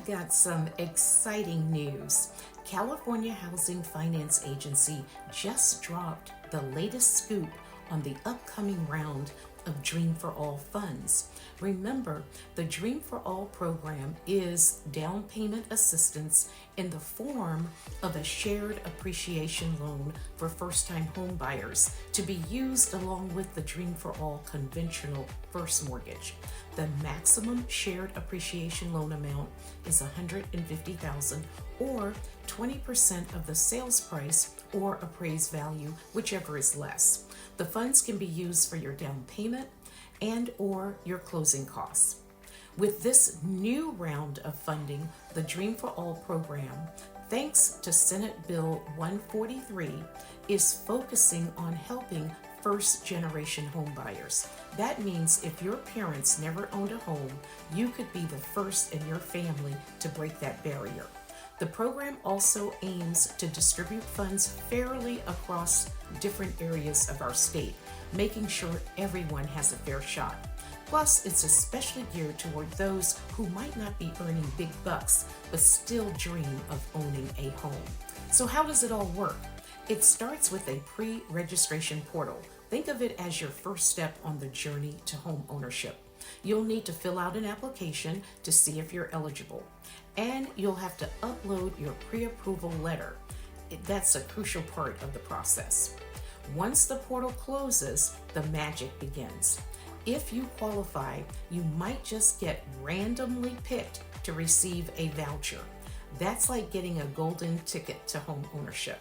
got some exciting news. California Housing Finance Agency just dropped the latest scoop on the upcoming round of Dream for All funds. Remember, the Dream for All program is down payment assistance in the form of a shared appreciation loan for first-time home buyers to be used along with the Dream for All conventional first mortgage. The maximum shared appreciation loan amount is $150,000 or 20% of the sales price or appraised value, whichever is less. The funds can be used for your down payment and or your closing costs. With this new round of funding, the Dream for All program, thanks to Senate Bill 143, is focusing on helping first-generation home buyers. That means if your parents never owned a home, you could be the first in your family to break that barrier. The program also aims to distribute funds fairly across different areas of our state, making sure everyone has a fair shot. Plus, it's especially geared toward those who might not be earning big bucks, but still dream of owning a home. So how does it all work? It starts with a pre-registration portal. Think of it as your first step on the journey to home ownership. You'll need to fill out an application to see if you're eligible, and you'll have to upload your pre-approval letter. That's a crucial part of the process. Once the portal closes, the magic begins. If you qualify, you might just get randomly picked to receive a voucher. That's like getting a golden ticket to home ownership.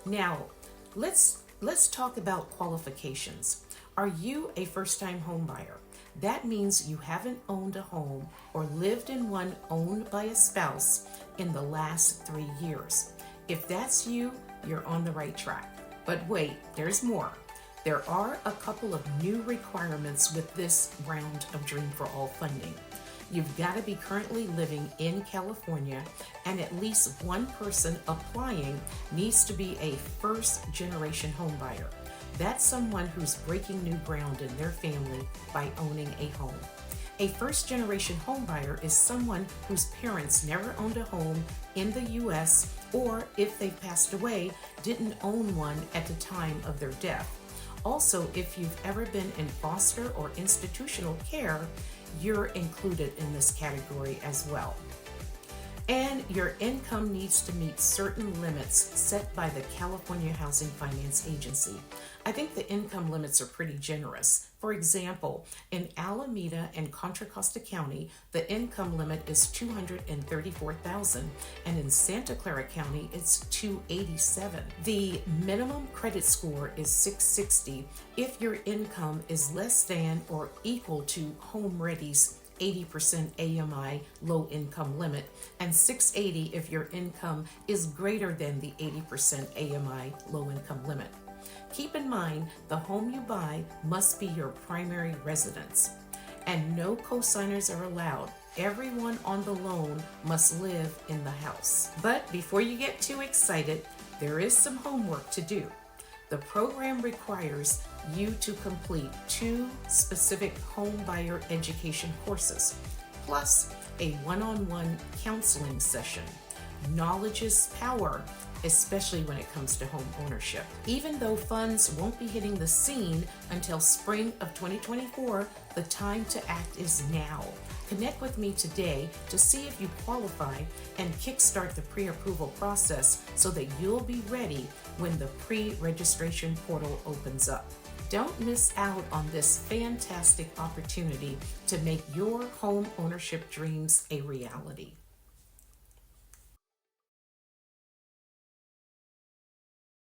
Now, let's talk about qualifications. Are you a first-time home buyer? That means you haven't owned a home or lived in one owned by a spouse in the last 3 years. If that's you, you're on the right track. But wait, there's more. There are a couple of new requirements with this round of Dream for All funding. You've got to be currently living in California, and at least one person applying needs to be a first-generation home buyer. That's someone who's breaking new ground in their family by owning a home. A first-generation home buyer is someone whose parents never owned a home in the U.S. or, if they passed away, didn't own one at the time of their death. Also, if you've ever been in foster or institutional care, you're included in this category as well. And your income needs to meet certain limits set by the California Housing Finance Agency. I think the income limits are pretty generous. For example, in Alameda and Contra Costa County, the income limit is $234,000, and in Santa Clara County, it's $287,000. The minimum credit score is 660 if your income is less than or equal to Home Ready's 80% AMI low income limit, and 680 if your income is greater than the 80% AMI low income limit. Keep in mind, the home you buy must be your primary residence, and no co-signers are allowed. Everyone on the loan must live in the house. But before you get too excited, there is some homework to do. The program requires you to complete 2 specific home buyer education courses, plus a one-on-one counseling session. Knowledge is power, especially when it comes to home ownership. Even though funds won't be hitting the scene until spring of 2024, the time to act is now. Connect with me today to see if you qualify and kickstart the pre-approval process so that you'll be ready when the pre-registration portal opens up. Don't miss out on this fantastic opportunity to make your home ownership dreams a reality.